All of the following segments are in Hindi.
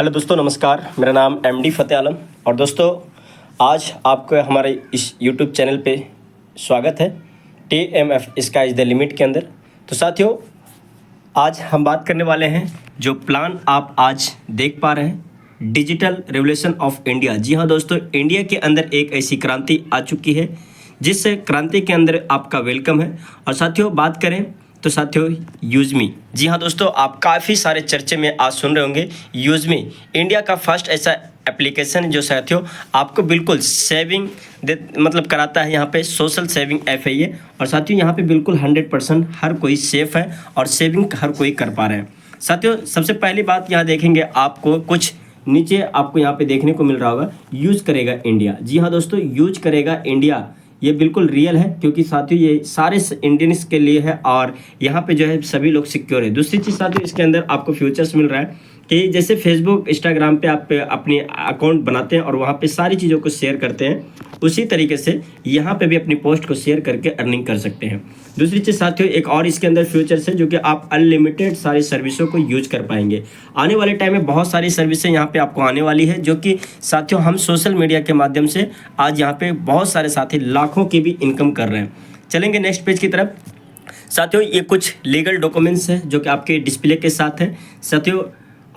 हेलो दोस्तों, नमस्कार। मेरा नाम एमडी फतेह आलम और दोस्तों आज आपको हमारे इस यूट्यूब चैनल पे स्वागत है TMF sky is the limit के अंदर। तो साथियों, आज हम बात करने वाले हैं जो प्लान आप आज देख पा रहे हैं, डिजिटल रेवोल्यूशन ऑफ इंडिया। जी हाँ दोस्तों, इंडिया के अंदर एक ऐसी क्रांति आ चुकी है जिस क्रांति के अंदर आपका वेलकम है। और साथियों बात करें तो साथियों यूज़मी, जी हाँ दोस्तों, आप काफ़ी सारे चर्चे में आज सुन रहे होंगे। यूज़मी इंडिया का फर्स्ट ऐसा एप्लीकेशन जो साथियों आपको बिल्कुल सेविंग मतलब कराता है। यहाँ पे सोशल सेविंग ऐप है ये। और साथियों यहाँ पे बिल्कुल 100% हर कोई सेफ़ है और सेविंग हर कोई कर पा रहे हैं। साथियों सबसे पहली बात यहाँ देखेंगे, आपको कुछ नीचे आपको यहाँ पे देखने को मिल रहा होगा, यूज़ करेगा इंडिया। जी हाँ दोस्तों, यूज करेगा इंडिया, ये बिल्कुल रियल है क्योंकि साथियों ये सारे इंडियंस के लिए है और यहाँ पे जो है सभी लोग सिक्योर है। दूसरी चीज़ साथियों, इसके अंदर आपको फ्यूचर्स मिल रहा है कि जैसे फेसबुक इंस्टाग्राम पे आप अपनी अकाउंट बनाते हैं और वहाँ पे सारी चीज़ों को शेयर करते हैं, उसी तरीके से यहाँ पे भी अपनी पोस्ट को शेयर करके अर्निंग कर सकते हैं। दूसरी चीज़ साथियों, एक और इसके अंदर फ्यूचर्स है जो कि आप अनलिमिटेड सारी सर्विसों को यूज कर पाएंगे। आने वाले टाइम में बहुत सारी सर्विसें यहाँ पे आपको आने वाली है जो कि साथियों हम सोशल मीडिया के माध्यम से आज यहाँ पे बहुत सारे साथी लाखों की भी इनकम कर रहे हैं। चलेंगे नेक्स्ट पेज की तरफ। साथियों ये कुछ लीगल डॉक्यूमेंट्स हैं जो कि आपके डिस्प्ले के साथ है। साथियों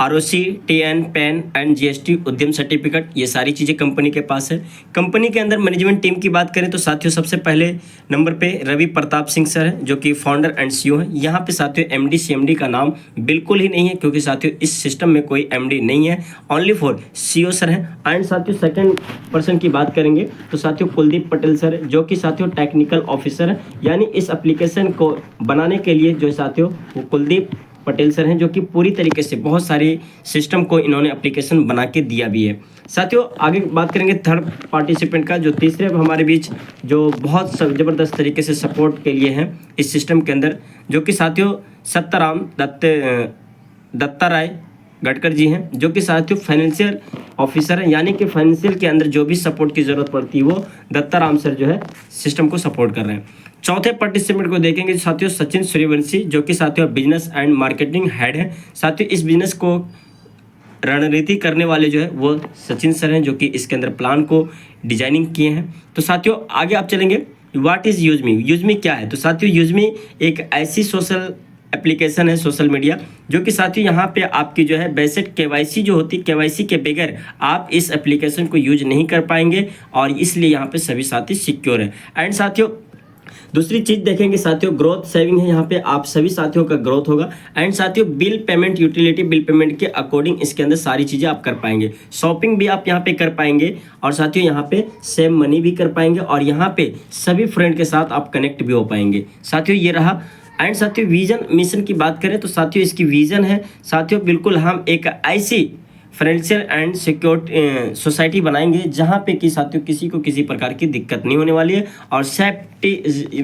ROC, TN, PAN and GST उद्यम सर्टिफिकेट, ये सारी चीज़ें कंपनी के पास है। कंपनी के अंदर मैनेजमेंट टीम की बात करें तो साथियों सबसे पहले नंबर पे रवि प्रताप सिंह सर हैं जो कि फाउंडर एंड CEO हैं। यहाँ पे साथियों MD CMD का नाम बिल्कुल ही नहीं है क्योंकि साथियों इस सिस्टम में कोई MD नहीं है, ओनली फॉर CEO सर हैं। एंड साथियों सेकेंड पर्सन की बात करेंगे तो साथियों कुलदीप पटेल सर जो कि साथियों टेक्निकल ऑफिसर है, यानी इस एप्लीकेशन को बनाने के लिए जो साथियों वो कुलदीप पटेल सर हैं जो कि पूरी तरीके से बहुत सारी सिस्टम को इन्होंने एप्लीकेशन बना के दिया भी है। साथियों आगे बात करेंगे थर्ड पार्टिसिपेंट का, जो तीसरे हमारे बीच जो बहुत ज़बरदस्त तरीके से सपोर्ट के लिए हैं इस सिस्टम के अंदर, जो कि साथियों सत्ताराम दत्ता राय गडकर जी हैं जो कि साथियों फाइनेंशियल ऑफिसर हैं, यानी कि फाइनेंशियल के अंदर जो भी सपोर्ट की ज़रूरत पड़ती है वो दत्ताराम सर जो है सिस्टम को सपोर्ट कर रहे हैं। चौथे पार्टिसिपेंट को देखेंगे साथियों सचिन सूर्यवंशी जो कि साथियों बिजनेस एंड मार्केटिंग हेड है। साथियों इस बिजनेस को रणनीति करने वाले जो है वो सचिन सर हैं जो कि इसके अंदर प्लान को डिजाइनिंग किए हैं। तो साथियों आगे आप चलेंगे, व्हाट इज़ यूज़मी, यूज़मी क्या है। तो साथियों यूज़मी एक ऐसी सोशल एप्लीकेशन है, सोशल मीडिया, जो कि साथियों यहाँ पे आपकी जो है बेसिक KYC जो होती है, KYC के बगैर आप इस एप्लीकेशन को यूज नहीं कर पाएंगे और इसलिए यहाँ पे सभी साथी सिक्योर है। एंड साथियों दूसरी चीज़ देखेंगे साथियों, ग्रोथ सेविंग है, यहाँ पे आप सभी साथियों का ग्रोथ होगा। एंड साथियों bill payment, utility bill payment के अकॉर्डिंग इसके अंदर सारी चीज़ें आप कर पाएंगे। शॉपिंग भी आप यहाँ पे कर पाएंगे और साथियों यहाँ पे सेव मनी भी कर पाएंगे और यहाँ पे सभी फ्रेंड के साथ आप कनेक्ट भी हो पाएंगे। साथियों ये रहा। एंड साथियों विजन मिशन की बात करें तो साथियों इसकी विजन है साथियों बिल्कुल हम एक ऐसी फाइनेंशियल एंड सिक्योर सोसाइटी बनाएंगे जहाँ पे कि साथियों किसी को किसी प्रकार की दिक्कत नहीं होने वाली है और सेफ्टी,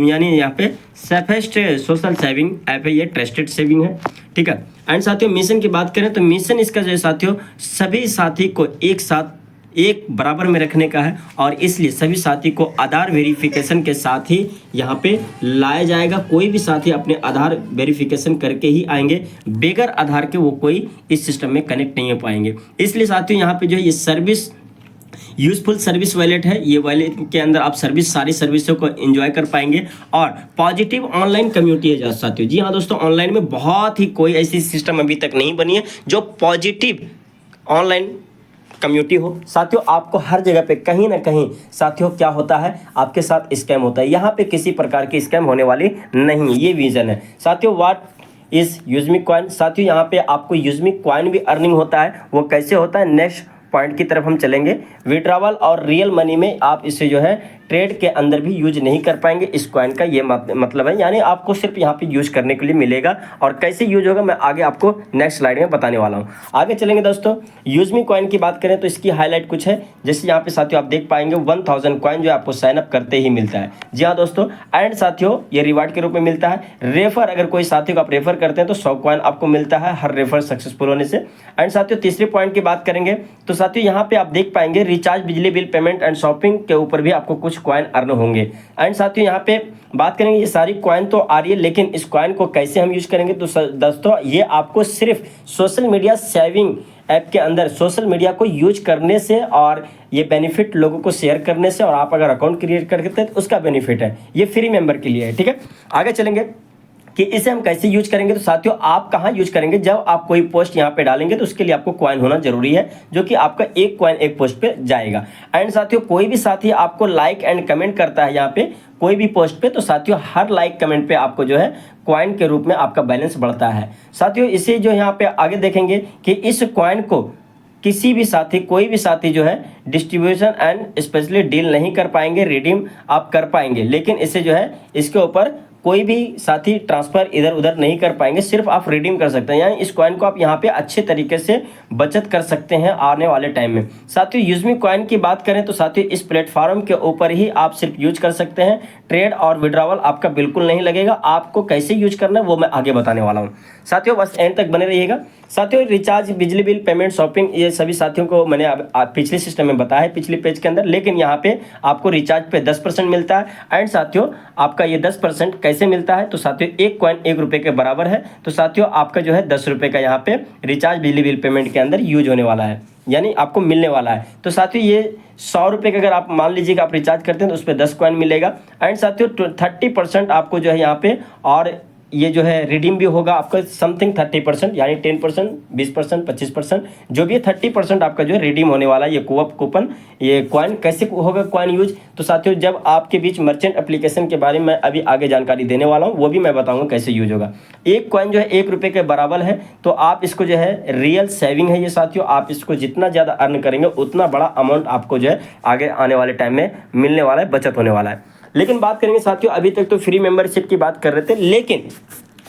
यानी यहाँ पे सेफेस्ट सोशल सेविंग ऐप है, ये ट्रस्टेड सेविंग है, ठीक है। एंड साथियों मिशन की बात करें तो मिशन इसका जो है साथियों सभी साथी को एक साथ एक बराबर में रखने का है और इसलिए सभी साथी को आधार वेरिफिकेशन के साथ ही यहाँ पे लाया जाएगा। कोई भी साथी अपने आधार वेरिफिकेशन करके ही आएंगे, बगैर आधार के वो कोई इस सिस्टम में कनेक्ट नहीं हो पाएंगे। इसलिए साथियों यहाँ पे जो है ये सर्विस यूजफुल सर्विस वॉलेट है। ये वॉलेट के अंदर आप सारी सर्विसों को एंजॉय कर पाएंगे और पॉजिटिव ऑनलाइन कम्युनिटी है साथियों। जी हाँ दोस्तों, ऑनलाइन में बहुत ही कोई ऐसी सिस्टम अभी तक नहीं बनी है जो पॉजिटिव ऑनलाइन कम्युनिटी हो। साथियों आपको हर जगह पे कहीं ना कहीं साथियों क्या होता है, आपके साथ स्कैम होता है, यहाँ पे किसी प्रकार की स्कैम होने वाली नहीं, ये विजन है। साथियों व्हाट इज यूज़मी कॉइन, साथियों यहाँ पे आपको यूज़मी कॉइन भी अर्निंग होता है। वो कैसे होता है, नेक्स्ट पॉइंट की तरफ हम चलेंगे। विड्रॉवल और रियल मनी में आप इसे जो है ट्रेड के अंदर भी यूज नहीं कर पाएंगे इस कॉइन का, ये मतलब है, यानी आपको सिर्फ यहाँ पे यूज करने के लिए मिलेगा और कैसे यूज होगा मैं आगे आपको नेक्स्ट स्लाइड में बताने वाला हूँ। आगे चलेंगे दोस्तों, यूज़मी कॉइन की बात करें तो इसकी हाईलाइट कुछ है, जैसे यहाँ पे साथियों आप देख पाएंगे 1000 कॉइन जो आपको साइनअप करते ही मिलता है। जी हाँ दोस्तों, एंड साथियों ये रिवार्ड के रूप में मिलता है। रेफर, अगर कोई साथी को आप रेफर करते हैं तो 100 कॉइन आपको मिलता है हर रेफर सक्सेसफुल होने से। एंड साथियों तीसरे पॉइंट की बात करेंगे तो साथियों यहाँ पे आप देख पाएंगे रिचार्ज, बिजली बिल पेमेंट एंड शॉपिंग के ऊपर भी आपको कुछ कॉइन अर्न होंगे। एंड साथियों यहाँ पे बात करेंगे, ये सारी कॉइन तो आ रही है, लेकिन इस कॉइन को कैसे हम यूज करेंगे। तो दोस्तों ये आपको सिर्फ सोशल मीडिया सेविंग ऐप के अंदर सोशल मीडिया को यूज करने से और ये बेनिफिट लोगों को शेयर करने से, और आप अगर अकाउंट क्रिएट करते हैं तो उसका बेनिफिट है, ये फ्री मेंबर के लिए है। ठीक है, आगे चलेंगे कि इसे हम कैसे यूज करेंगे। तो साथियों आप कहाँ यूज करेंगे, जब आप कोई पोस्ट यहाँ पे डालेंगे तो उसके लिए आपको कॉइन होना जरूरी है, जो कि आपका एक कॉइन एक पोस्ट पे जाएगा। एंड साथियों कोई भी साथी आपको लाइक एंड कमेंट करता है यहाँ पे कोई भी पोस्ट पे, तो साथियों हर लाइक कमेंट पे आपको जो है कॉइन के रूप में आपका बैलेंस बढ़ता है। साथियों इसे जो यहाँ पे आगे देखेंगे कि इस कॉइन को किसी भी साथी, कोई भी साथी जो है डिस्ट्रीब्यूशन एंड स्पेशली डील नहीं कर पाएंगे, रिडीम आप कर पाएंगे, लेकिन इसे जो है इसके ऊपर कोई भी साथी ट्रांसफ़र इधर उधर नहीं कर पाएंगे, सिर्फ आप रिडीम कर सकते हैं। यानी इस कॉइन को आप यहाँ पे अच्छे तरीके से बचत कर सकते हैं आने वाले टाइम में। साथियों यूजमी कॉइन की बात करें तो साथियों इस प्लेटफॉर्म के ऊपर ही आप सिर्फ यूज कर सकते हैं, ट्रेड और विड्रॉवल आपका बिल्कुल नहीं लगेगा। आपको कैसे यूज करना है वो मैं आगे बताने वाला हूँ। साथियों बस एंड तक बने रहिएगा। साथियों रिचार्ज, बिजली बिल, पेमेंट, शॉपिंग, ये सभी साथियों को मैंने पिछले सिस्टम में बताया है, पिछले पेज के अंदर, लेकिन यहाँ पे आपको रिचार्ज पे 10% मिलता है। एंड साथियों आपका ये 10% कैसे मिलता है, तो साथियों एक कॉइन 1 रुपये के बराबर है। तो साथियों आपका जो है 10 रुपये का यहाँ पे रिचार्ज बिजली बिल पेमेंट के अंदर यूज होने वाला है, यानी आपको मिलने वाला है। तो साथियों ये 100 रुपये का अगर आप मान लीजिएगा आप रिचार्ज करते हैं तो उस पर 10 कॉइन मिलेगा। एंड साथियों 30% आपको जो है यहाँ पे, और ये जो है रिडीम भी होगा आपका समथिंग 30%, यानी 10%, 20%, 25%, जो भी है 30% आपका जो है रिडीम होने वाला है। ये कूपन, ये कॉइन कैसे होगा कॉइन यूज, तो साथियों जब आपके बीच मर्चेंट एप्लीकेशन के बारे में अभी आगे जानकारी देने वाला हूँ, वो भी मैं बताऊँगा कैसे यूज होगा। एक कॉइन जो है 1 रुपये के बराबर है, तो आप इसको जो है रियल सेविंग है ये साथियों, आप इसको जितना ज़्यादा अर्न करेंगे उतना बड़ा अमाउंट आपको जो है आगे आने वाले टाइम में मिलने वाला है, बचत होने वाला है। लेकिन बात करेंगे साथियों, अभी तक तो फ्री मेंबरशिप की बात कर रहे थे, लेकिन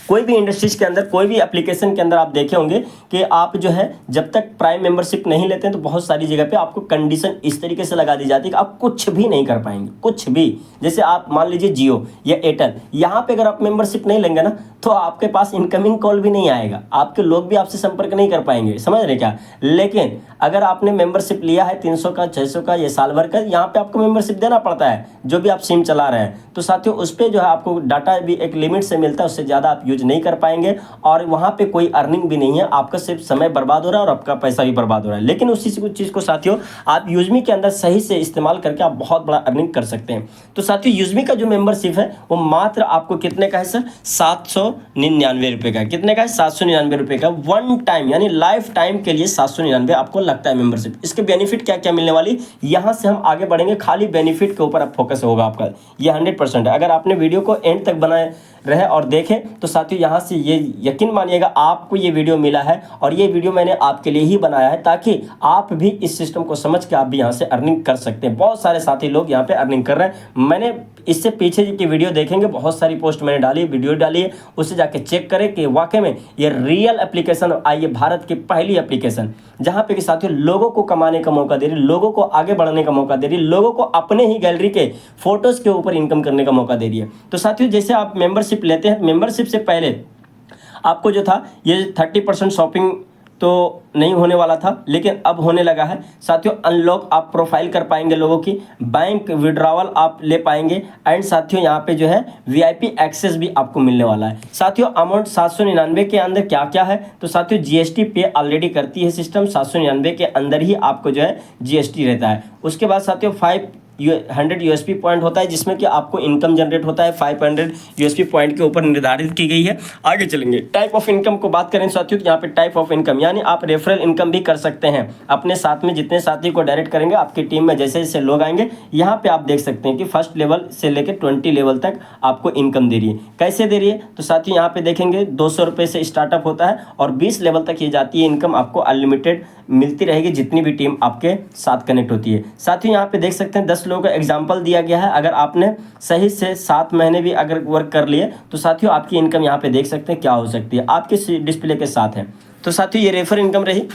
कोई भी इंडस्ट्रीज के अंदर, कोई भी एप्लीकेशन के अंदर आप देखे होंगे कि आप जो है जब तक प्राइम मेंबरशिप नहीं लेते हैं तो बहुत सारी जगह पे आपको कंडीशन इस तरीके से लगा दी जाती है कि आप कुछ भी नहीं कर पाएंगे, कुछ भी। जैसे आप मान लीजिए जियो या एयरटेल, यहाँ पे अगर आप मेंबरशिप नहीं लेंगे ना तो आपके पास इनकमिंग कॉल भी नहीं आएगा, आपके लोग भी आपसे संपर्क नहीं कर पाएंगे, समझ रहे क्या। लेकिन अगर आपने मेंबरशिप लिया है 300 का, 600 का या साल भर का, यहाँ पे आपको मेंबरशिप देना पड़ता है जो भी आप सिम चला रहे हैं। तो साथियों उस पर जो है आपको डाटा भी एक लिमिट से मिलता है, उससे ज़्यादा आप यूज नहीं कर पाएंगे, और वहाँ पे कोई अर्निंग भी नहीं है, आपका सिर्फ समय बर्बाद हो रहा है और आपका पैसा भी बर्बाद हो रहा है। लेकिन उसी चीज़ को साथियों आप यूजमी के अंदर सही से इस्तेमाल करके आप बहुत बड़ा अर्निंग कर सकते हैं। तो साथियों यूजमी का जो मेंबरशिप है वो मात्र आपको कितने का है सर, 799 रुपये का। कितने का है, 799 रुपये का, वन टाइम यानी लाइफ टाइम के लिए 799 आपको लगता है मेंबरशिप। इसके बेनिफिट क्या क्या मिलने वाली, यहाँ से हम आगे बढ़ेंगे, खाली बेनिफिट के ऊपर आप फोकस होगा आपका, ये 100% है। अगर आपने वीडियो को एंड तक बनाए रहे और देखें तो साथियों यहाँ से ये यकीन मानिएगा आपको ये वीडियो मिला है, और ये वीडियो मैंने आपके लिए ही बनाया है ताकि आप भी इस सिस्टम को समझ के आप भी यहाँ से अर्निंग कर सकते हैं। बहुत सारे साथी लोग यहाँ पे अर्निंग कर रहे हैं। मैंने इससे पीछे की वीडियो देखेंगे, बहुत सारी पोस्ट मैंने डाली, वीडियो डाली है, उससे जाके चेक करें कि वाकई में ये रियल एप्लीकेशन आई है, भारत की पहली एप्लीकेशन जहाँ पे कि साथियों लोगों को कमाने का मौका दे रही, लोगों को आगे बढ़ने का मौका दे रही, लोगों को अपने ही गैलरी के फोटोज के ऊपर इनकम करने का मौका दे रही है। तो साथियों जैसे आप मेंबरशिप लेते हैं, मेंबरशिप से पहले आपको जो था ये 30% शॉपिंग तो नहीं होने वाला था, लेकिन अब होने लगा है साथियों। अनलॉक आप प्रोफाइल कर पाएंगे लोगों की, बैंक विड्रॉवल आप ले पाएंगे, एंड साथियों यहाँ पे जो है वीआईपी एक्सेस भी आपको मिलने वाला है। साथियों अमाउंट 799 के अंदर क्या क्या है, तो साथियों जीएसटी पे ऑलरेडी करती है सिस्टम, 799 के अंदर ही आपको जो है जीएसटी रहता है। उसके बाद साथियों 500 यूएसपी पॉइंट होता है जिसमें कि आपको इनकम जनरेट होता है, 500 यूएसपी पॉइंट के ऊपर निर्धारित की गई है। आगे चलेंगे, टाइप ऑफ इनकम को बात करें साथियों, तो यहाँ पे टाइप ऑफ इनकम यानी आप रेफरल इनकम भी कर सकते हैं अपने साथ में, जितने साथी को डायरेक्ट करेंगे आपकी टीम में जैसे जैसे लोग आएंगे, यहाँ पे आप देख सकते हैं कि फर्स्ट लेवल से लेकर 20 लेवल तक आपको इनकम दे रही है। कैसे दे रही है, तो साथियों यहाँ पे देखेंगे 200 रुपये से स्टार्टअप होता है और 20 लेवल तक ये जाती है इनकम, आपको अनलिमिटेड मिलती रहेगी जितनी भी टीम आपके साथ कनेक्ट होती है। साथियों यहाँ पे देख सकते हैं 10 लोगों का एग्जाम्पल दिया गया है। अगर आपने सही से 7 महीने भी अगर वर्क कर लिए तो साथियों आपकी इनकम यहाँ पे देख सकते हैं क्या हो सकती है, आपके डिस्प्ले के साथ है। तो साथियों ये रेफर इनकम रही।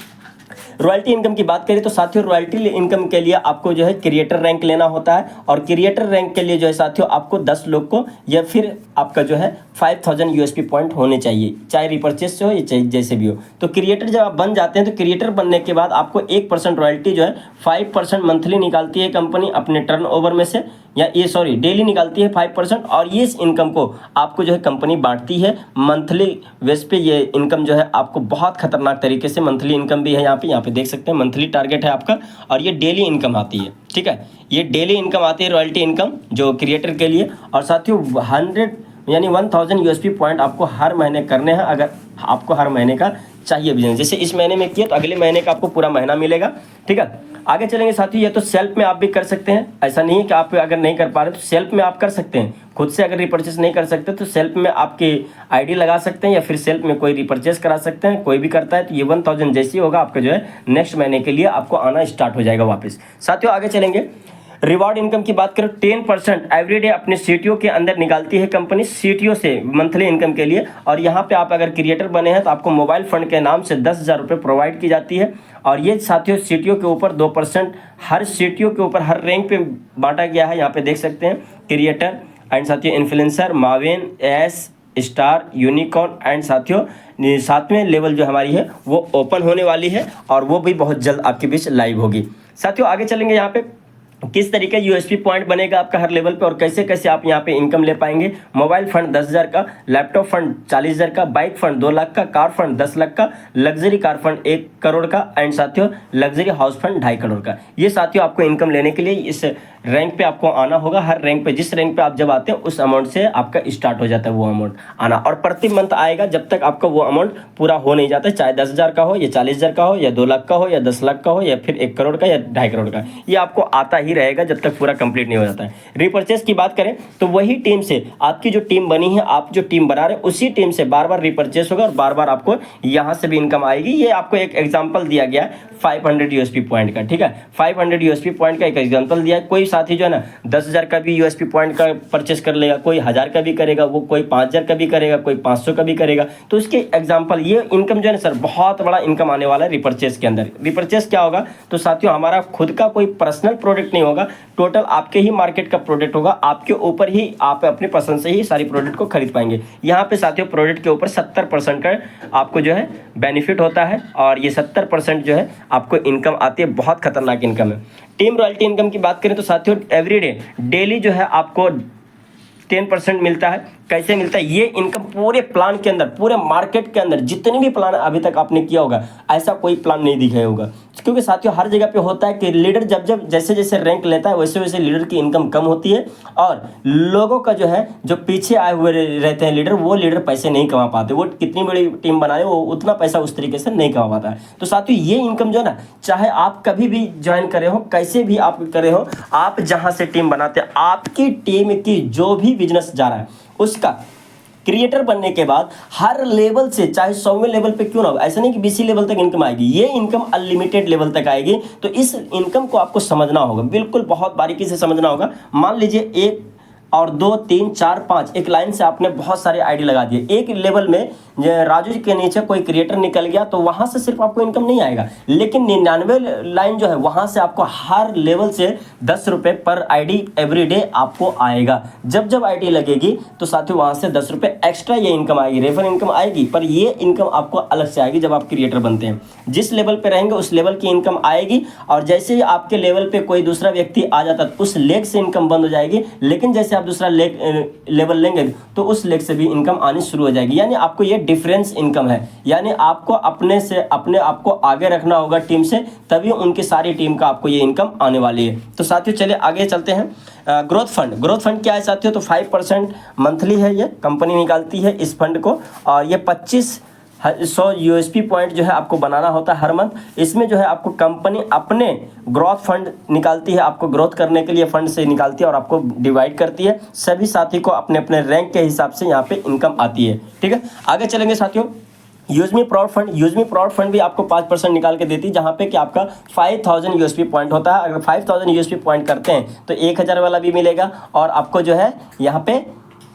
रॉयल्टी इनकम की बात करें तो साथियों रॉयल्टी इनकम के लिए आपको जो है क्रिएटर रैंक लेना होता है, और क्रिएटर रैंक के लिए जो है साथियों आपको 10 लोग को या फिर आपका जो है 5000 यूएसपी पॉइंट होने चाहिए, चाहे रिपर्चेस से हो या चाहे जैसे भी हो। तो क्रिएटर जब आप बन जाते हैं तो क्रिएटर बनने के बाद आपको 1% रॉयल्टी जो है 5% मंथली निकालती है कंपनी अपने टर्नओवर में से, या ये सॉरी डेली निकालती है 5%, और ये इस इनकम को आपको जो है कंपनी बांटती है मंथली बेस पे। ये इनकम जो है आपको बहुत खतरनाक तरीके से मंथली इनकम भी है, यहाँ पे देख सकते हैं मंथली टारगेट है आपका, और ये डेली इनकम आती है, ठीक है। ये डेली इनकम आती है रॉयल्टी इनकम जो क्रिएटर के लिए। और साथियों 100 यानी 1000 यूएसपी पॉइंट आपको हर महीने करने हैं, अगर आपको हर महीने का चाहिए बिजनेस। जैसे इस महीने में किया तो अगले महीने का आपको पूरा महीना मिलेगा, ठीक है। आगे चलेंगे साथियों, ये तो सेल्फ में आप भी कर सकते हैं, ऐसा नहीं है कि आप अगर नहीं कर पा रहे तो सेल्फ में आप कर सकते हैं। खुद से अगर रिपर्चेस नहीं कर सकते तो सेल्फ में आपकी आईडी लगा सकते हैं, या फिर सेल्फ में कोई रिपर्चेस करा सकते हैं, कोई भी करता है। तो ये 1000 जैसे ही होगा आपका जो है नेक्स्ट महीने के लिए आपको आना स्टार्ट हो जाएगा वापस। साथियों आगे चलेंगे, रिवॉर्ड इनकम की बात करें, 10% एवरीडे अपने सीटीओ के अंदर निकालती है कंपनी, सीटीओ से मंथली इनकम के लिए। और यहाँ पे आप अगर क्रिएटर बने हैं तो आपको मोबाइल फंड के नाम से 10,000 रुपये प्रोवाइड की जाती है। और ये साथियों सीटीओ के ऊपर 2%, हर सीटीओ के ऊपर हर रैंक पे बांटा गया है, यहाँ पे देख सकते हैं। क्रिएटर एंड साथियों influencer, Maven, S, star, unicorn and साथियों 7वें लेवल जो हमारी है वो ओपन होने वाली है, और वो भी बहुत जल्द आपके बीच लाइव होगी। साथियों आगे चलेंगे, यहाँ पे किस तरीके यूएसपी पॉइंट बनेगा आपका हर लेवल पे, और कैसे कैसे आप यहाँ पे इनकम ले पाएंगे। मोबाइल फंड 10,000 का, लैपटॉप फंड 40,000 का, बाइक फंड 2 लाख का, कार फंड 10 लाख का, लग्जरी कार फंड 1 करोड़ का, एंड साथियों लग्जरी हाउस फंड 2.5 करोड़ का। ये साथियों आपको इनकम लेने के लिए इस रैंक पे आपको आना होगा। हर रैंक पे जिस रैंक पे आप जब आते हैं उस अमाउंट से आपका स्टार्ट हो जाता है वो अमाउंट आना, और प्रति मंथ आएगा जब तक आपका वो अमाउंट पूरा हो नहीं जाता, चाहे 10,000 का हो, या 40,000 का हो, या 2 लाख का हो, या 10 लाख का हो, या फिर 1 करोड़ का, या 2.5 करोड़ का। ये आपको आता ही रहेगा जब तक पूरा कंप्लीट नहीं हो जाता है। रिपर्चेस की बात करें तो वही टीम से आपकी जो टीम बनी है, आप जो टीम बना रहे हैं उसी टीम से बार बार रिपर्चेस होगा, और बार बार आपको यहाँ से भी इनकम आएगी। ये आपको एक एग्जाम्पल दिया गया है 500 यूएसपी पॉइंट का, ठीक है। 500 यूएसपी पॉइंट का एक एग्जांपल दिया है। कोई साथी जो है ना 10,000 का भी यूएसपी पॉइंट का परचेस कर लेगा, कोई 1000 का भी करेगा, वो कोई 5,000 का भी करेगा, कोई 500 का भी करेगा। तो उसके एग्जांपल ये इनकम जो है ना सर, बहुत बड़ा इनकम आने वाला है रिपर्चेस के अंदर। रिपर्चेस क्या होगा तो साथियों हमारा खुद का कोई पर्सनल प्रोडक्ट नहीं होगा, टोटल आपके ही मार्केट का प्रोडक्ट होगा, आपके ऊपर ही आप अपनी पसंद से ही सारी प्रोडक्ट को खरीद पाएंगे। यहाँ पे साथियों प्रोडक्ट के ऊपर 70% का आपको जो है बेनिफिट होता है, और ये 70% जो है आपको इनकम आती है, बहुत खतरनाक इनकम है। टीम रॉयल्टी इनकम की बात करें तो साथियों एवरीडे डेली जो है आपको 10% मिलता है। कैसे मिलता है ये इनकम, पूरे प्लान के अंदर, पूरे मार्केट के अंदर जितने भी प्लान अभी तक आपने किया होगा ऐसा कोई प्लान नहीं दिखाया होगा। क्योंकि साथियों हर जगह पे होता है कि लीडर जब जब जैसे जैसे रैंक लेता है वैसे वैसे लीडर की इनकम कम होती है, और लोगों का जो है जो पीछे आए हुए रहते हैं लीडर, वो लीडर पैसे नहीं कमा पाते। वो कितनी बड़ी टीम बनाए वो उतना पैसा उस तरीके से नहीं कमा पाता है। तो साथियों ये इनकम जो है ना, चाहे आप कभी भी ज्वाइन करे हो, कैसे भी आप करे हो, आप जहाँ से टीम बनाते हैं, आपकी टीम की जो भी बिजनेस जा रहा है उसका क्रिएटर बनने के बाद हर लेवल से, चाहे 100वें लेवल पे क्यों ना हो, ऐसा नहीं कि 20 लेवल तक इनकम आएगी, ये इनकम अनलिमिटेड लेवल तक आएगी। तो इस इनकम को आपको समझना होगा, बिल्कुल बहुत बारीकी से समझना होगा। मान लीजिए 1 और 2 3 4 5 एक लाइन से आपने बहुत सारे आईडी लगा दिए। एक लेवल में राजू जी के नीचे कोई क्रिएटर निकल गया तो वहां से सिर्फ आपको इनकम नहीं आएगा, लेकिन 99 लाइन जो है वहां से आपको हर लेवल से 10 रुपये पर आईडी एवरीडे आपको आएगा। जब जब आईडी लगेगी तो साथियों वहां से 10 रुपये एक्स्ट्रा ये इनकम आएगी, रेफर इनकम आएगी, पर ये इनकम आपको अलग से आएगी जब आप क्रिएटर बनते हैं। जिस लेवल पे रहेंगे उस लेवल की इनकम आएगी, और जैसे ही आपके लेवल पे कोई दूसरा व्यक्ति आ जाता है उस लेग से इनकम बंद हो जाएगी, लेकिन जैसे आप दूसरा लेवल लेंगे तो उस लेग से भी इनकम आनी शुरू हो जाएगी। यानी आपको ये डिफरेंस इनकम है, यानी आपको अपने से अपने आप को आगे रखना होगा टीम से, तभी उनकी सारी टीम का आपको ये इनकम आने वाली है। तो साथियों चलिए आगे चलते हैं। ग्रोथ फंड, ग्रोथ फंड क्या है साथियों, तो 5% मंथली है, ये कंपनी निकालती है इस फंड को, और ये 2500 यूएसपी पॉइंट जो है आपको बनाना होता है हर मंथ। इसमें जो है आपको कंपनी अपने ग्रोथ फंड निकालती है, आपको ग्रोथ करने के लिए फंड से निकालती है और आपको डिवाइड करती है। सभी साथी को अपने अपने रैंक के हिसाब से यहाँ पे इनकम आती है, ठीक है। आगे चलेंगे साथियों, यूजमी प्राउड फंड, यूजमी प्राउड फंड भी आपको 5% निकाल के देती है, जहाँ पे कि आपका 5000 यूएसपी पॉइंट होता है। अगर 5000 यूएसपी पॉइंट करते हैं तो 1000 वाला भी मिलेगा, और आपको जो है यहाँ पे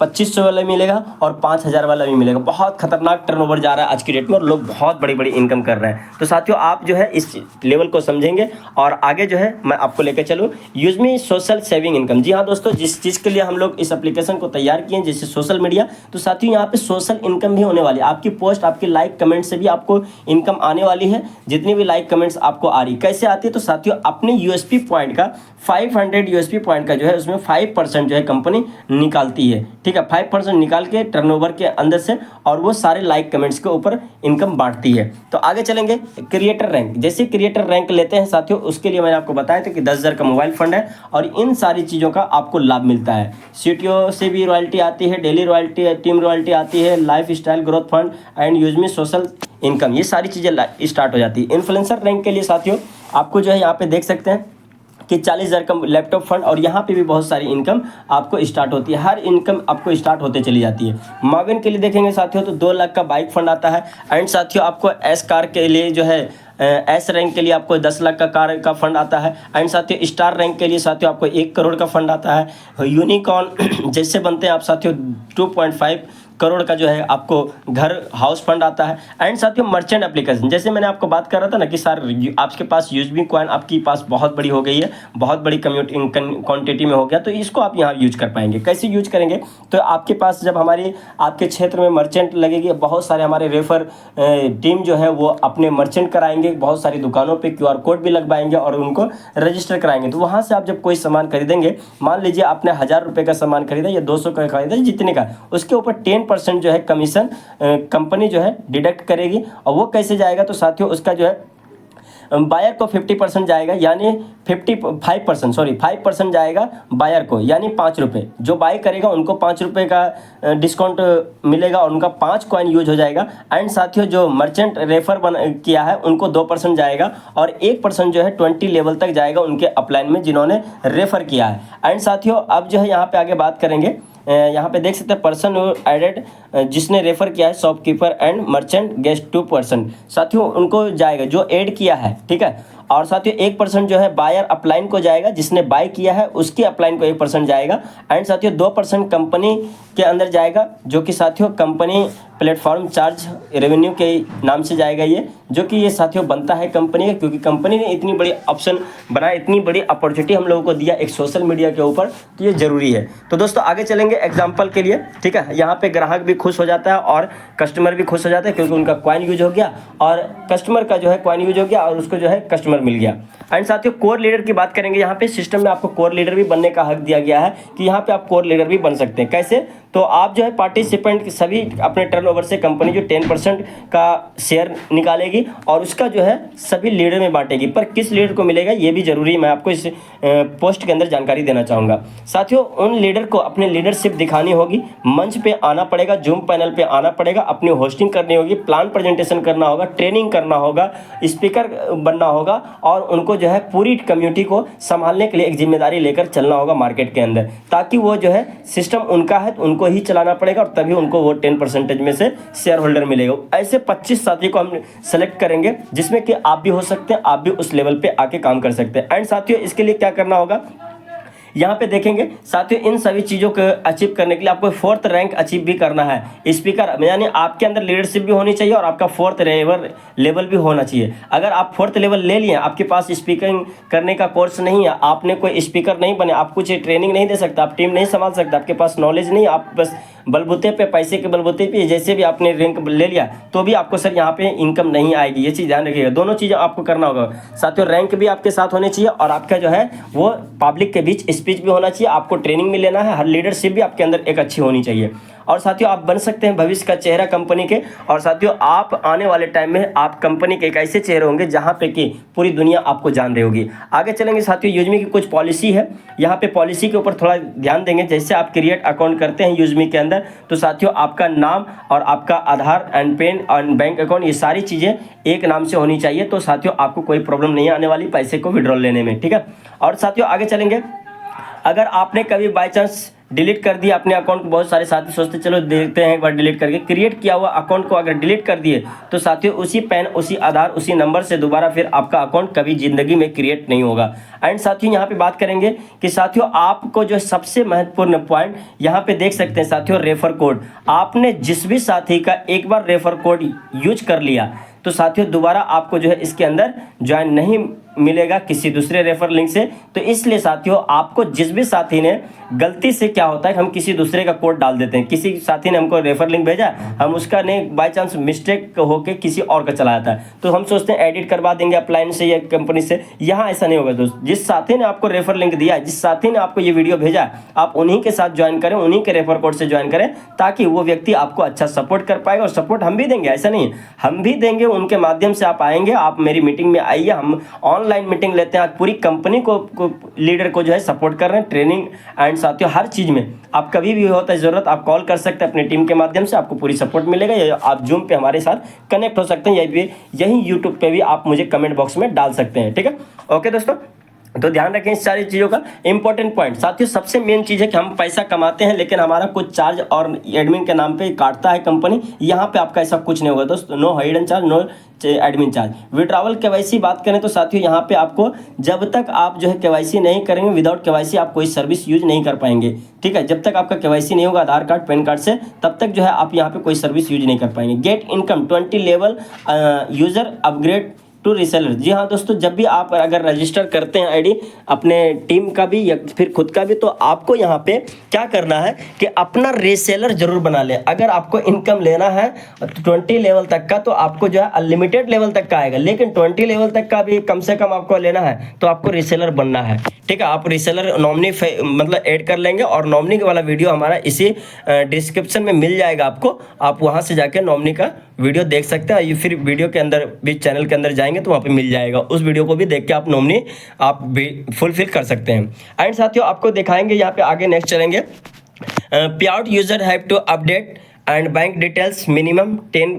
2500 वाला मिलेगा और 5000 वाला भी मिलेगा। बहुत खतरनाक टर्नओवर जा रहा है आज की डेट में और लोग बहुत बड़ी बड़ी इनकम कर रहे हैं। तो साथियों आप जो है इस लेवल को समझेंगे और आगे जो है मैं आपको लेकर चलूँ यूजमी सोशल सेविंग इनकम। जी हाँ दोस्तों, जिस चीज़ के लिए हम लोग इस एप्लीकेशन को तैयार किए हैं जैसे सोशल मीडिया, तो साथियों यहाँ पे सोशल इनकम भी होने वाली है। आपकी पोस्ट, आपके लाइक कमेंट से भी आपको इनकम आने वाली है। जितनी भी लाइक कमेंट्स आपको आ रही, कैसे आती है? तो साथियों अपने यूएसपी पॉइंट का 500 यूएसपी पॉइंट का जो है उसमें 5% जो है कंपनी निकालती है। ठीक है, 5% निकाल के टर्नओवर के अंदर से और वो सारे लाइक कमेंट्स के ऊपर इनकम बांटती है। तो आगे चलेंगे क्रिएटर रैंक। जैसे क्रिएटर रैंक लेते हैं साथियों, उसके लिए मैंने आपको बताया था कि 10,000 का मोबाइल फंड है और इन सारी चीज़ों का आपको लाभ मिलता है। सीटीओ से भी रॉयल्टी आती है, डेली रॉयल्टी, टीम रॉयल्टी आती है, life style growth fund and यूजमी सोशल इनकम, ये सारी चीज़ें स्टार्ट हो जाती है। इन्फ्लुएंसर रैंक के लिए साथियों आपको जो है यहाँ पे देख सकते हैं कि 40,000 का लैपटॉप फंड और यहाँ पे भी बहुत सारी इनकम आपको स्टार्ट होती है। हर इनकम आपको स्टार्ट होते चली जाती है। माविन के लिए देखेंगे साथियों तो 2 लाख का बाइक फंड आता है। एंड साथियों आपको एस कार के लिए जो है एस रैंक के लिए आपको 10 लाख का कार का फंड आता है। एंड साथियों स्टार रैंक के लिए साथियों आपको 1 करोड़ का फंड आता है। यूनिकॉर्न जैसे बनते हैं आप साथियों 2.5 करोड़ का जो है आपको घर हाउस फंड आता है। एंड साथियों मर्चेंट एप्लीकेशन, जैसे मैंने आपको बात कर रहा था ना कि सर आपके पास यूजमी कॉइन आपकी पास बहुत बड़ी हो गई है, बहुत बड़ी क्वांटिटी में हो गया, तो इसको आप यहाँ यूज कर पाएंगे। कैसे यूज करेंगे? तो आपके पास जब हमारी आपके क्षेत्र में मर्चेंट लगेगी, बहुत सारे हमारे रेफर टीम जो है वो अपने मर्चेंट कराएंगे, बहुत सारी दुकानों पर QR कोड भी लगवाएंगे और उनको रजिस्टर कराएंगे। तो वहाँ से आप जब कोई सामान खरीदेंगे, मान लीजिए आपने 1000 रुपये का सामान खरीदा या 200 का खरीदा, जितने का, उसके ऊपर 10% जो है कमीशन कंपनी जो है डिडक्ट करेगी। और वो कैसे जाएगा? तो साथियों उसका जो है बायर को 50% जाएगा, यानी 5% जाएगा बायर को, यानी 5 रुपये। जो बाय करेगा उनको 5 रुपये का डिस्काउंट मिलेगा और उनका 5 कॉइन यूज हो जाएगा। एंड साथियों जो मर्चेंट रेफर किया है उनको 2% जाएगा और 1% जो है 20 लेवल तक जाएगा उनके अपलाइन में जिन्होंने रेफर किया है। एंड साथियों अब जो है यहाँ पे आगे बात करेंगे, यहाँ पे देख सकते हैं पर्सन एडेड, जिसने रेफर किया है शॉपकीपर एंड मर्चेंट गेस्ट 2%। साथियों उनको जाएगा जो ऐड किया है, ठीक है। और साथियों 1% जो है बायर अपलाइन को जाएगा, जिसने बाय किया है उसके अपलाइन को 1% जाएगा। एंड साथियों 2% कंपनी के अंदर जाएगा, जो कि साथियों कंपनी प्लेटफॉर्म चार्ज रेवेन्यू के नाम से जाएगा ये, जो कि ये साथियों बनता है कंपनी का, क्योंकि कंपनी ने इतनी बड़ी ऑप्शन बनाया, इतनी बड़ी अपॉर्चुनिटी हम लोगों को दिया एक सोशल मीडिया के ऊपर, तो ये ज़रूरी है। तो दोस्तों आगे चलेंगे एग्जाम्पल के लिए, ठीक है। यहाँ पे ग्राहक भी खुश हो जाता है और कस्टमर भी खुश हो जाता है, क्योंकि उनका कॉइन यूज हो गया और कस्टमर का जो है कॉइन यूज हो गया और उसको जो है कस्टमर मिल गया। एंड साथियों कोर लीडर की बात करेंगे, यहाँ पे सिस्टम में आपको कोर लीडर भी बनने का हक दिया गया है कि यहाँ पे आप कोर लीडर भी बन सकते हैं। कैसे? तो आप जो है पार्टिसिपेंट सभी अपने टर्नओवर से कंपनी जो 10% का शेयर निकालेगी और उसका जो है सभी लीडर में बांटेगी। पर किस लीडर को मिलेगा ये भी जरूरी है, मैं आपको इस पोस्ट के अंदर जानकारी देना चाहूँगा। साथियों उन लीडर को अपनी लीडरशिप दिखानी होगी, मंच पे आना पड़ेगा, जूम पैनल पे आना पड़ेगा, अपनी होस्टिंग करनी होगी, प्लान प्रेजेंटेशन करना होगा, ट्रेनिंग करना होगा, स्पीकर बनना होगा और उनको जो है पूरी कम्युनिटी को संभालने के लिए एक जिम्मेदारी लेकर चलना होगा मार्केट के अंदर, ताकि वो जो है सिस्टम उनका है तो उनको ही चलाना पड़ेगा और तभी उनको वो 10% में से शेयर होल्डर मिलेगा। ऐसे 25 साथी को हम सेलेक्ट करेंगे, जिसमें कि आप भी हो सकते हैं, आप भी उस लेवल पे आके काम कर सकते हैं। एंड साथियों इसके लिए क्या करना होगा, यहाँ पे देखेंगे साथियों इन सभी चीज़ों को अचीव करने के लिए आपको 4th रैंक अचीव भी करना है। स्पीकर यानी आपके अंदर लीडरशिप भी होनी चाहिए और आपका 4th लेवल भी होना चाहिए। अगर आप 4th लेवल ले लिए, आपके पास स्पीकिंग करने का कोर्स नहीं है, आपने कोई स्पीकर नहीं बने, आप कुछ ट्रेनिंग नहीं दे सकते, आप टीम नहीं संभाल सकते, आपके पास नॉलेज नहीं, आप बस बलबूते पे पैसे के बलबूते पे जैसे भी आपने रैंक ले लिया तो भी आपको सर यहाँ पे इनकम नहीं आएगी। ये चीज़ ध्यान रखिएगा, दोनों चीज़ें आपको करना होगा। साथियों रैंक भी आपके साथ होने चाहिए और आपका जो है वो पब्लिक के बीच स्पीच भी होना चाहिए, आपको ट्रेनिंग भी लेना है, हर लीडरशिप भी आपके अंदर एक अच्छी होनी चाहिए। और साथियों आप बन सकते हैं भविष्य का चेहरा कंपनी के। और साथियों आप आने वाले टाइम में आप कंपनी के एक ऐसे चेहरे होंगे जहां पे कि पूरी दुनिया आपको जान रही होगी। आगे चलेंगे साथियों, यूजमी की कुछ पॉलिसी है, यहाँ पे पॉलिसी के ऊपर थोड़ा ध्यान देंगे। जैसे आप क्रिएट अकाउंट करते हैं यूजमी के अंदर, तो साथियों आपका नाम और आपका आधार एंड पेन और बैंक अकाउंट, ये सारी चीज़ें एक नाम से होनी चाहिए। तो साथियों आपको कोई प्रॉब्लम नहीं आने वाली पैसे को विड्रॉल लेने में, ठीक है। और साथियों आगे चलेंगे, अगर आपने कभी बाई चांस डिलीट कर दिया अपने अकाउंट को, बहुत सारे साथी सोचते चलो देखते हैं एक बार डिलीट करके, क्रिएट किया हुआ अकाउंट को अगर डिलीट कर दिए तो साथियों उसी पैन, उसी आधार, उसी नंबर से दोबारा फिर आपका अकाउंट कभी जिंदगी में क्रिएट नहीं होगा। एंड साथियों यहाँ पे बात करेंगे कि साथियों आपको जो सबसे महत्वपूर्ण पॉइंट यहाँ पे देख सकते हैं साथियों, रेफर कोड। आपने जिस भी साथी का एक बार रेफर कोड यूज कर लिया तो साथियों दोबारा आपको जो है इसके अंदर ज्वाइन नहीं मिलेगा किसी दूसरे रेफर लिंक से। तो इसलिए साथियों आपको जिस भी साथी ने गलती से, क्या होता है हम किसी दूसरे का कोड डाल देते हैं, किसी साथी ने हमको रेफर लिंक भेजा, हम उसका नहीं बाय चांस मिस्टेक होके किसी और का चला जाता है, तो हम सोचते हैं एडिट करवा देंगे अप्लायंस से या कंपनी से। यहाँ ऐसा नहीं होगा दोस्त, जिस साथी ने आपको रेफर लिंक दिया है, जिस साथी ने आपको ये वीडियो भेजा, आप उन्हीं के साथ ज्वाइन करें, उन्हीं के रेफर कोड से ज्वाइन करें, ताकि वो व्यक्ति आपको अच्छा सपोर्ट कर पाएगा। और सपोर्ट हम भी देंगे, ऐसा नहीं है, हम भी देंगे, उनके माध्यम से आप आएंगे, आप मेरी मीटिंग में आइए, हम ऑनलाइन मीटिंग लेते हैं। आज पूरी कंपनी को लीडर को जो है सपोर्ट कर रहे हैं, ट्रेनिंग एंड साथियों हर चीज़ में। आप कभी भी होता है ज़रूरत, आप कॉल कर सकते हैं अपनी टीम के माध्यम से, आपको पूरी सपोर्ट मिलेगा, या आप जूम पे हमारे साथ कनेक्ट हो सकते हैं, यही यूट्यूब पे भी आप मुझे कमेंट बॉक्स में डाल सकते हैं। ठीक है, ओके दोस्तों, तो ध्यान रखें इस सारी चीज़ों का। इंपॉर्टेंट पॉइंट साथियों, सबसे मेन चीज़ है कि हम पैसा कमाते हैं लेकिन हमारा कुछ चार्ज और एडमिन के नाम पे काटता है कंपनी। यहाँ पे आपका ऐसा कुछ नहीं होगा दोस्तों, no hidden charge, no admin charge. Withdrawal KYC बात करें तो साथियों यहाँ पे आपको जब तक आप जो है केवाईसी नहीं करेंगे, विदाउट केवाईसी आप कोई सर्विस यूज नहीं कर पाएंगे। ठीक है, जब तक आपका केवाईसी नहीं होगा आधार कार्ड पैन कार्ड से, तब तक जो है आप यहाँ पे कोई सर्विस यूज नहीं कर पाएंगे। Get income 20 level user upgrade to reseller. जी हाँ दोस्तों, जब भी आप अगर रजिस्टर करते हैं आईडी अपने टीम का भी या फिर खुद का भी, तो आपको यहाँ पे क्या करना है कि अपना रीसेलर जरूर बना ले। अगर आपको इनकम लेना है 20 लेवल तक का, तो आपको जो है अनलिमिटेड लेवल तक का आएगा, लेकिन 20 लेवल तक का भी कम से कम आपको लेना है तो आपको रीसेलर बनना है। ठीक है, आप रीसेलर नॉमिनी मतलब ऐड कर लेंगे, और नॉमिनी वाला वीडियो हमारा इसी डिस्क्रिप्शन में मिल जाएगा आपको, आप वहाँ से जाके नॉमिनी का वीडियो देख सकते हैं। फिर वीडियो के अंदर भी चैनल के अंदर जाएंगे तो वहाँ पे मिल जाएगा, उस वीडियो को भी देख के आप नॉमिनी आप भी फुलफिल कर सकते हैं। एंड साथियों आपको दिखाएंगे यहाँ पे आगे, नेक्स्ट चलेंगे, payout user have to update and bank details minimum 10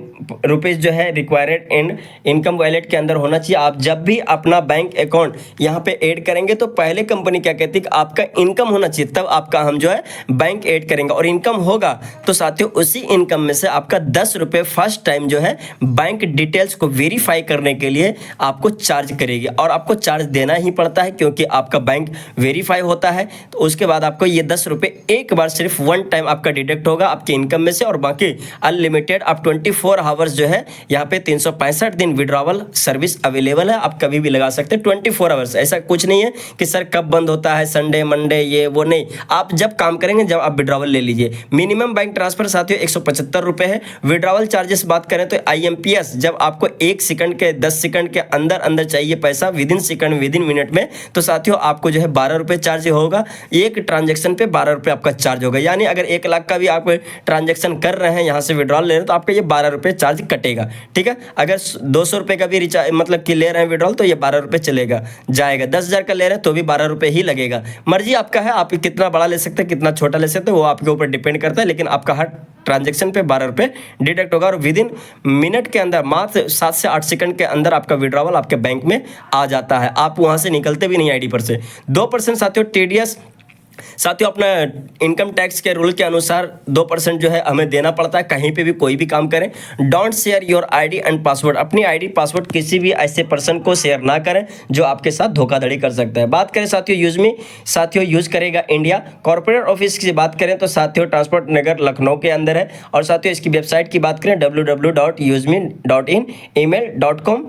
rupees जो है रिक्वायर्ड इन इनकम वॉलेट के अंदर होना चाहिए। आप जब भी अपना बैंक अकाउंट यहाँ पे ऐड करेंगे तो पहले कंपनी क्या कहती है कि आपका इनकम होना चाहिए, तब आपका हम जो है बैंक ऐड करेंगे। और इनकम होगा तो साथियों उसी इनकम में से आपका 10 रुपये फर्स्ट टाइम जो है बैंक डिटेल्स को वेरीफाई करने के लिए आपको चार्ज करेगी, और आपको चार्ज देना ही पड़ता है क्योंकि आपका बैंक वेरीफाई होता है। तो उसके बाद आपको ये 10 रुपये एक बार सिर्फ वन टाइम आपका डिडक्ट होगा आपके इनकम में से, और बाकी अनलिमिटेड आप 24 आवर्स जो है यहाँ पे 365 दिन विड्रॉवल सर्विस अवेलेबल है, आप कभी भी लगा सकते हैं 24 आवर्स। ऐसा कुछ नहीं है कि सर कब बंद होता है, संडे मंडे ये वो नहीं, आप जब काम करेंगे जब आप विड्रॉवल ले लीजिए। मिनिमम बैंक ट्रांसफर साथियों 175 रुपये है। विड्रॉवल चार्जेस बात करें तो IMPS जब आपको 1 सेकंड के 10 सेकंड के अंदर अंदर चाहिए पैसा, विदिन सेकंड विदिन मिनट में, तो साथियों आपको जो है 12 रुपये चार्ज होगा, एक ट्रांजेक्शन पे 12 रुपये आपका चार्ज होगा। यानी अगर 1 लाख का भी आप ट्रांजेक्शन कर रहे हैं, यहाँ से विड्रॉल ले रहे हैं, तो आपका ये 12 रुपये चार्ज कटेगा। ठीक है, अगर 200 रुपये का भी रिचार्ज मतलब कि ले रहे हैं विड्रॉल, तो ये 12 रुपये चलेगा जाएगा। 10,000 का ले रहे हैं तो भी 12 रुपये ही लगेगा। मर्जी आपका है, आप कितना बड़ा ले सकते हैं कितना छोटा ले सकते हैं, वो आपके ऊपर डिपेंड करता है, लेकिन आपका हर ट्रांजेक्शन पे 12 रुपये डिडक्ट होगा, और विदिन मिनट के अंदर मात्र 7 से 8 सेकंड के अंदर आपका विड्रॉवल आपके बैंक में आ जाता है, आप वहाँ से निकलते भी नहीं आईडी पर से। 2% साथियों TDS साथियों अपना इनकम टैक्स के रूल के अनुसार 2% जो है हमें देना पड़ता है, कहीं पे भी कोई भी काम करें। Don't share your ID and password, अपनी आईडी पासवर्ड किसी भी ऐसे पर्सन को शेयर ना करें जो आपके साथ धोखाधड़ी कर सकता है। बात करें साथियों यूजमी, साथियों यूज करेगा इंडिया। कॉर्पोरेट ऑफिस की बात करें तो साथियों ट्रांसपोर्ट नगर लखनऊ के अंदर है, और साथियों इसकी वेबसाइट की बात करें www.usme.in, email.com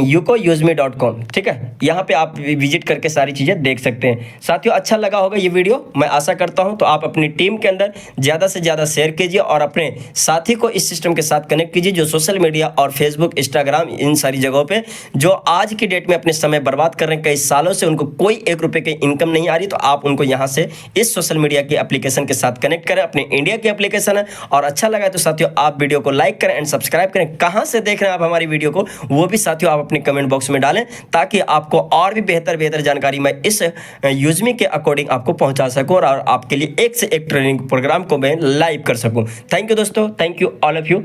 yukousme.com। ठीक है, यहाँ पे आप विजिट करके सारी चीज़ें देख सकते हैं। साथियों अच्छा लगा होगा ये वीडियो, मैं आशा करता हूँ, तो आप अपनी टीम के अंदर ज़्यादा से ज़्यादा शेयर कीजिए और अपने साथी को इस सिस्टम के साथ कनेक्ट कीजिए जो सोशल मीडिया और फेसबुक इंस्टाग्राम इन सारी जगहों पे जो आज की डेट में अपने समय बर्बाद कर रहे हैं, कई सालों से उनको कोई 1 रुपये की इनकम नहीं आ रही, तो आप उनको यहाँ से इस सोशल मीडिया की एप्लीकेशन के साथ कनेक्ट करें, अपने इंडिया की एप्लीकेशन है। और अच्छा लगा तो साथियों आप वीडियो को लाइक करें एंड सब्सक्राइब करें। कहाँ से देख रहे हैं आप हमारी वीडियो को, वो भी साथियों आप अपने कमेंट बॉक्स में डालें, ताकि आपको और भी बेहतर जानकारी मैं इस यूजमी के अकॉर्डिंग आपको पहुंचा सकूं और आपके लिए एक से एक ट्रेनिंग प्रोग्राम को मैं लाइव कर सकूं। थैंक यू दोस्तों, thank you all of you.